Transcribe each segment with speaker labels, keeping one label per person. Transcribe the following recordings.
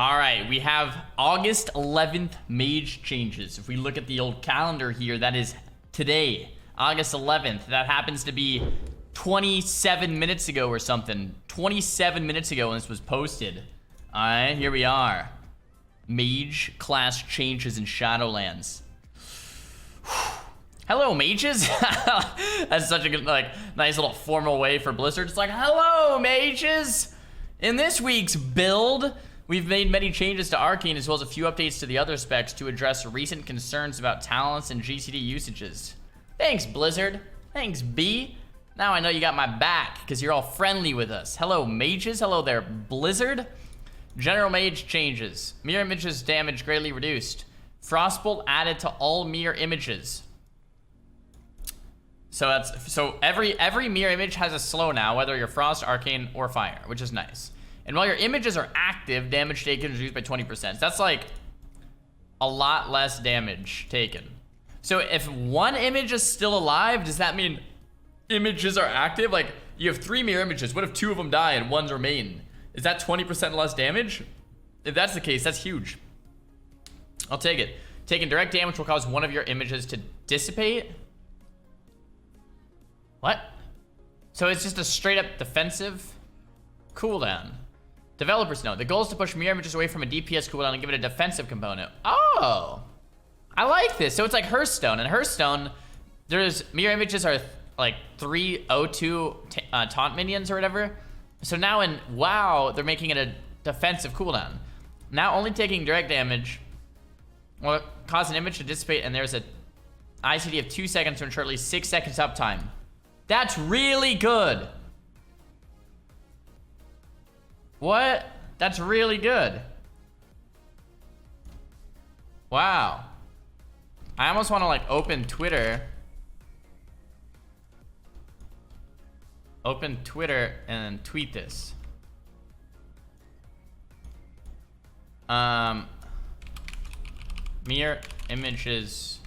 Speaker 1: All right, we have August 11th Mage changes. If we look at the old calendar here, that is today, August 11th. That happens to be 27 minutes ago or something. 27 minutes ago when this was posted. All right, here we are. Mage class changes in Shadowlands. Hello, mages. That's such a good, nice little formal way for Blizzard. It's like, hello, mages. In this week's build, we've made many changes to Arcane as well as a few updates to the other specs to address recent concerns about talents and GCD usages. Thanks, Blizzard. Thanks, B. Now I know you got my back because you're all friendly with us. Hello, mages. Hello there, Blizzard. General Mage changes. Mirror images damage greatly reduced. Frostbolt added to all mirror images. So every mirror image has a slow now, whether you're Frost, Arcane, or Fire, which is nice. And while your images are active, damage taken is reduced by 20%. That's like a lot less damage taken. So if one image is still alive, does that mean images are active? Like, you have 3 mirror images. What if 2 of them die and 1's remain? Is that 20% less damage? If that's the case, that's huge. I'll take it. Taking direct damage will cause one of your images to dissipate. What? So it's just a straight up defensive cooldown. Developers know. The goal is to push mirror images away from a DPS cooldown and give it a defensive component. Oh! I like this. So it's like Hearthstone. In Hearthstone, there's mirror images are like 3 O2 taunt minions or whatever. So now in WoW, they're making it a defensive cooldown. Now only taking direct damage will cause an image to dissipate, and there's a ICD of 2 seconds to ensure at least 6 seconds uptime. That's really good. What? That's really good. Wow. I almost want to like open Twitter. Open Twitter and tweet this. Mirror images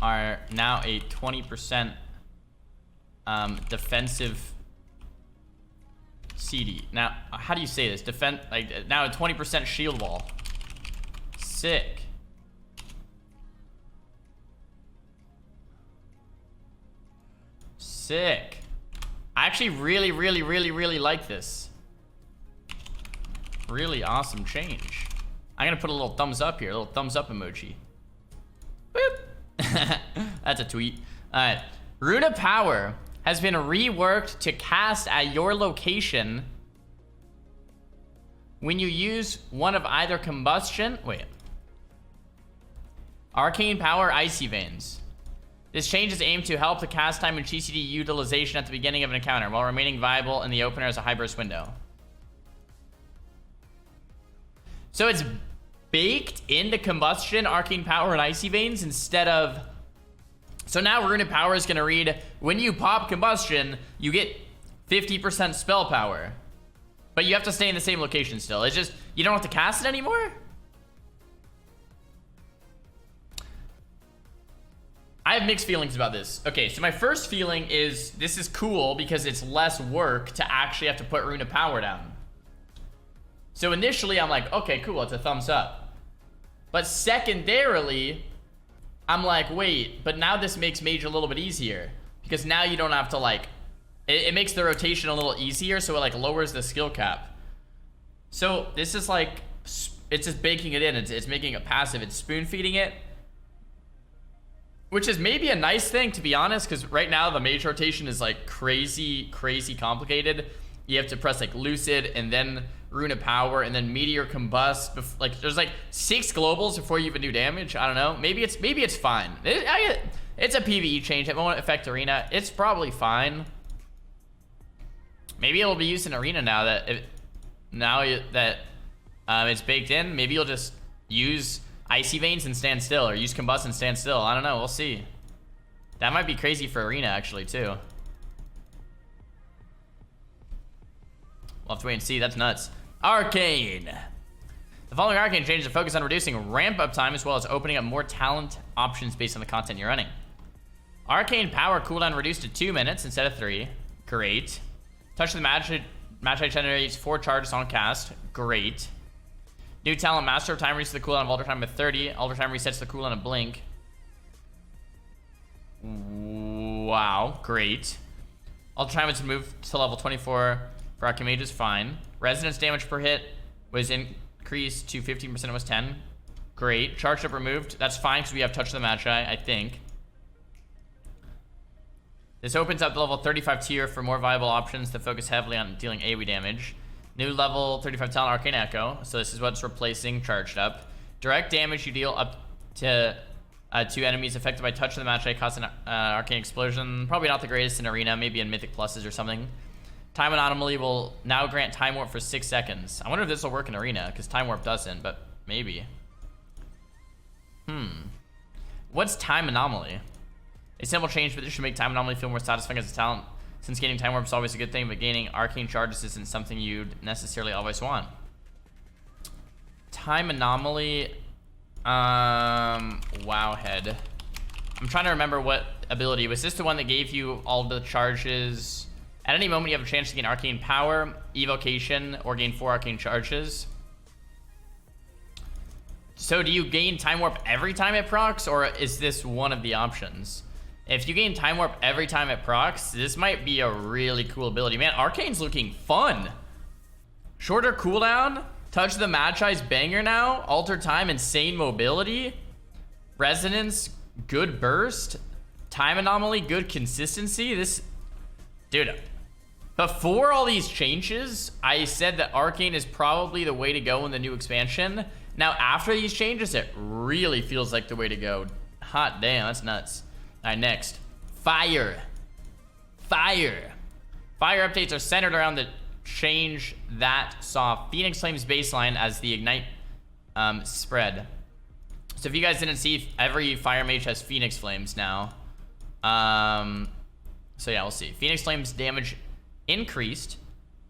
Speaker 1: are now a 20% defensive CD. Now, how do you say this? Now a 20% shield wall. Sick. Sick. I actually really like this. Really awesome change. I'm gonna put a little thumbs up here, a little thumbs up emoji. Boop. That's a tweet. Alright. Rune of Power has been reworked to cast at your location when you use one of either combustion. Wait. Arcane Power Icy Veins. This change is aimed to help the cast time and GCD utilization at the beginning of an encounter while remaining viable in the opener as a high burst window. So it's baked into Combustion, Arcane Power, and Icy Veins instead of... So now Rune of Power is going to read, when you pop Combustion, you get 50% spell power. But you have to stay in the same location still. It's just, you don't have to cast it anymore? I have mixed feelings about this. Okay, so my first feeling is this is cool because it's less work to actually have to put Rune of Power down. So initially I'm like, okay, cool, it's a thumbs up. But secondarily, I'm like, wait, but now this makes Mage a little bit easier. Because now you don't have to like, it makes the rotation a little easier, so it like lowers the skill cap. So this is like, it's just baking it in, it's making it passive, it's spoon feeding it. Which is maybe a nice thing, to be honest, because right now the Mage rotation is like crazy complicated. You have to press like Lucid and then Rune of Power and then Meteor Combust. Like there's like 6 globals before you even do damage. I don't know. Maybe it's fine. It's a PvE change. It won't affect Arena. It's probably fine. Maybe it'll be used in Arena now that it's baked in. Maybe you'll just use Icy Veins and stand still, or use Combust and stand still. I don't know. We'll see. That might be crazy for Arena, actually, too. We'll have to wait and see. That's nuts. Arcane. The following Arcane changes are focused on reducing ramp-up time as well as opening up more talent options based on the content you're running. Arcane Power cooldown reduced to 2 minutes instead of 3. Great. Touch of the Mage generates 4 charges on cast. Great. New talent, Master of Time resets the cooldown of Alter Time at 30. Alter Time resets the cooldown of Blink. Wow, great. Alter Time was moved to level 24 for Arcane Mage is fine. Resonance damage per hit was increased to 15%, it was 10. Great. Charged up removed. That's fine because we have Touch of the Magi, I think. This opens up the level 35 tier for more viable options that focus heavily on dealing AoE damage. New level 35 talent, Arcane Echo. So this is what's replacing Charged Up. Direct damage you deal up to 2 enemies affected by Touch of the Magi cause an Arcane Explosion. Probably not the greatest in Arena, maybe in Mythic Pluses or something. Time Anomaly will now grant Time Warp for 6 seconds. I wonder if this will work in Arena, because Time Warp doesn't, but maybe. What's Time Anomaly? A simple change, but this should make Time Anomaly feel more satisfying as a talent, since gaining Time Warp is always a good thing, but gaining Arcane Charges isn't something you'd necessarily always want. Time Anomaly... Wowhead. I'm trying to remember what ability. Was this the one that gave you all the charges? At any moment you have a chance to gain Arcane Power, Evocation, or gain 4 Arcane Charges. So do you gain Time Warp every time it procs, or is this one of the options? If you gain Time Warp every time it procs, this might be a really cool ability. Man, Arcane's looking fun. Shorter cooldown, Touch the Magi's banger now, Alter Time, insane mobility, Resonance, good burst, Time Anomaly, good consistency. This, dude, before all these changes, I said that Arcane is probably the way to go in the new expansion. Now, after these changes, it really feels like the way to go. Hot damn, that's nuts. All right, next. Fire. Fire. Fire updates are centered around the change that saw Phoenix Flames baseline as the Ignite spread. So if you guys didn't see, every Fire Mage has Phoenix Flames now. So yeah, we'll see. Phoenix Flames damage increased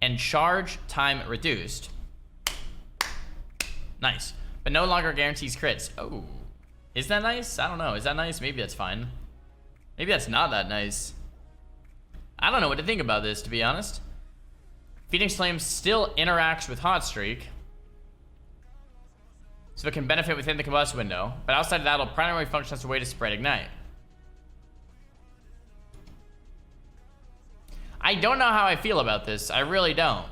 Speaker 1: and charge time reduced. Nice. But no longer guarantees crits. Oh. Is that nice? I don't know. Is that nice? Maybe that's fine. Maybe that's not that nice. I don't know what to think about this, to be honest. Phoenix Flames still interacts with Hot Streak, so it can benefit within the combust window, but outside of that, it'll primarily function as a way to spread Ignite. I don't know how I feel about this. I really don't.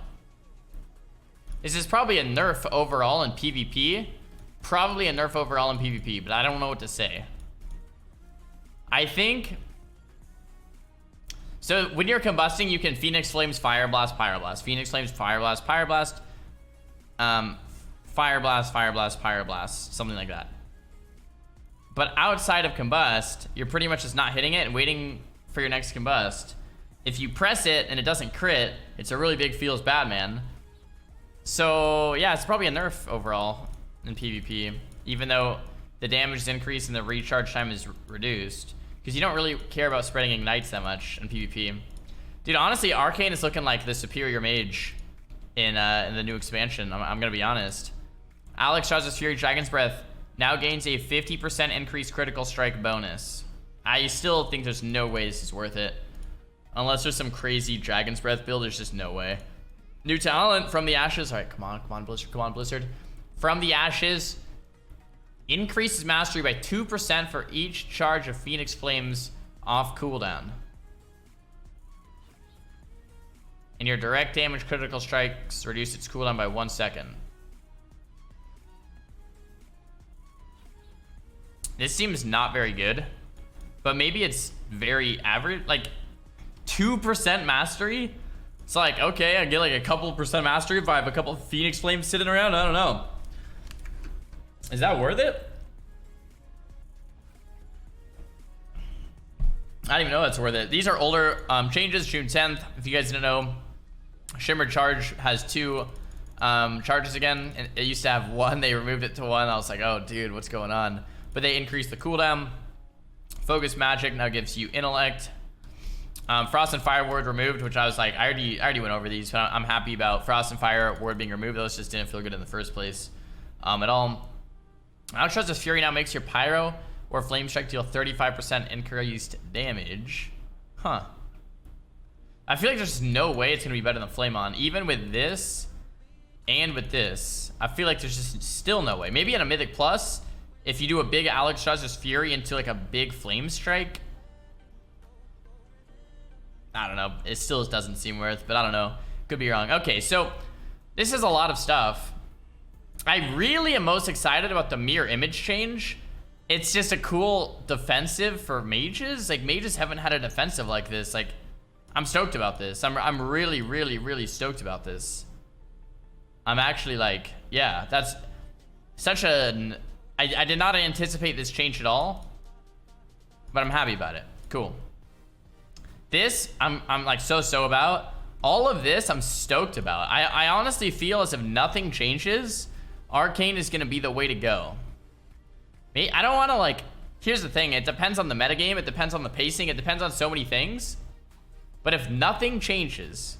Speaker 1: This is probably a nerf overall in PvP. Probably a nerf overall in PvP, but I don't know what to say. I think... So when you're combusting, you can Phoenix Flames, Fire Blast, Pyroblast. Phoenix Flames, Fire Blast, Pyroblast. Fire Blast, Fire Blast, Pyroblast. Something like that. But outside of combust, you're pretty much just not hitting it and waiting for your next combust. If you press it and it doesn't crit, it's a really big feels bad, man. So yeah, it's probably a nerf overall in PvP, even though the damage is increased and the recharge time is reduced, because you don't really care about spreading ignites that much in PvP. Dude, honestly, Arcane is looking like the superior mage in the new expansion. I'm gonna be honest. Alex Shaw's Fury Dragon's Breath now gains a 50% increased critical strike bonus. I still think there's no way this is worth it. Unless there's some crazy Dragon's Breath build, there's just no way. New talent, From the Ashes. All right, come on, Blizzard, come on, Blizzard. From the Ashes increases mastery by 2% for each charge of Phoenix Flames off cooldown. And your direct damage critical strikes reduce its cooldown by 1 second. This seems not very good, but maybe it's very average. Like 2% mastery? It's like, okay, I get like a couple percent mastery if I have a couple of Phoenix Flames sitting around. I don't know. Is that worth it? I don't even know if that's worth it. These are older changes, June 10th. If you guys didn't know, Shimmer Charge has 2 charges again. And it used to have 1. They removed it to 1. I was like, oh, dude, what's going on? But they increased the cooldown. Focus Magic now gives you Intellect. Frost and Fire Ward removed, which I was like, I already went over these, but I'm happy about Frost and Fire Ward being removed. Those just didn't feel good in the first place at all. Outrun's Fury now makes your Pyro or Flame Strike deal 35% increased damage. Huh. I feel like there's no way it's going to be better than Flame On. Even with this, and with this, I feel like there's just still no way. Maybe in a Mythic Plus, if you do a big Alexstrasza's Fury into like a big Flame Strike. I don't know. It still doesn't seem worth, but I don't know. Could be wrong. Okay, so this is a lot of stuff. I really am most excited about the mirror image change. It's just a cool defensive for mages. Like, mages haven't had a defensive like this. Like, I'm stoked about this. I'm really, really, really stoked about this. I'm actually like, yeah, that's such an... I did not anticipate this change at all, but I'm happy about it. Cool. This, I'm like so about. All of this, I'm stoked about. I honestly feel as if nothing changes, Arcane is going to be the way to go. I don't want to, like... Here's the thing. It depends on the metagame. It depends on the pacing. It depends on so many things. But if nothing changes,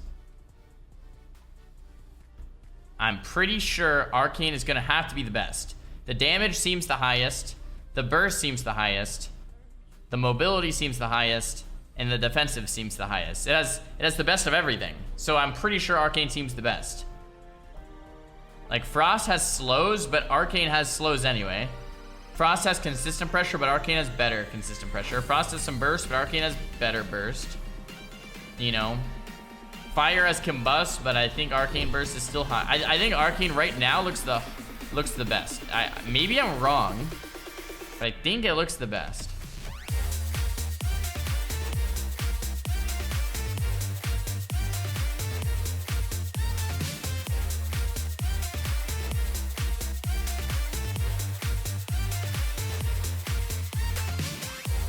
Speaker 1: I'm pretty sure Arcane is going to have to be the best. The damage seems the highest. The burst seems the highest. The mobility seems the highest. And the defensive seems the highest. It has the best of everything. So I'm pretty sure Arcane seems the best. Like, Frost has slows, but Arcane has slows anyway. Frost has consistent pressure, but Arcane has better consistent pressure. Frost has some burst, but Arcane has better burst. You know. Fire has combust, but I think Arcane burst is still high. I think Arcane right now looks the best. Maybe I'm wrong, but I think it looks the best.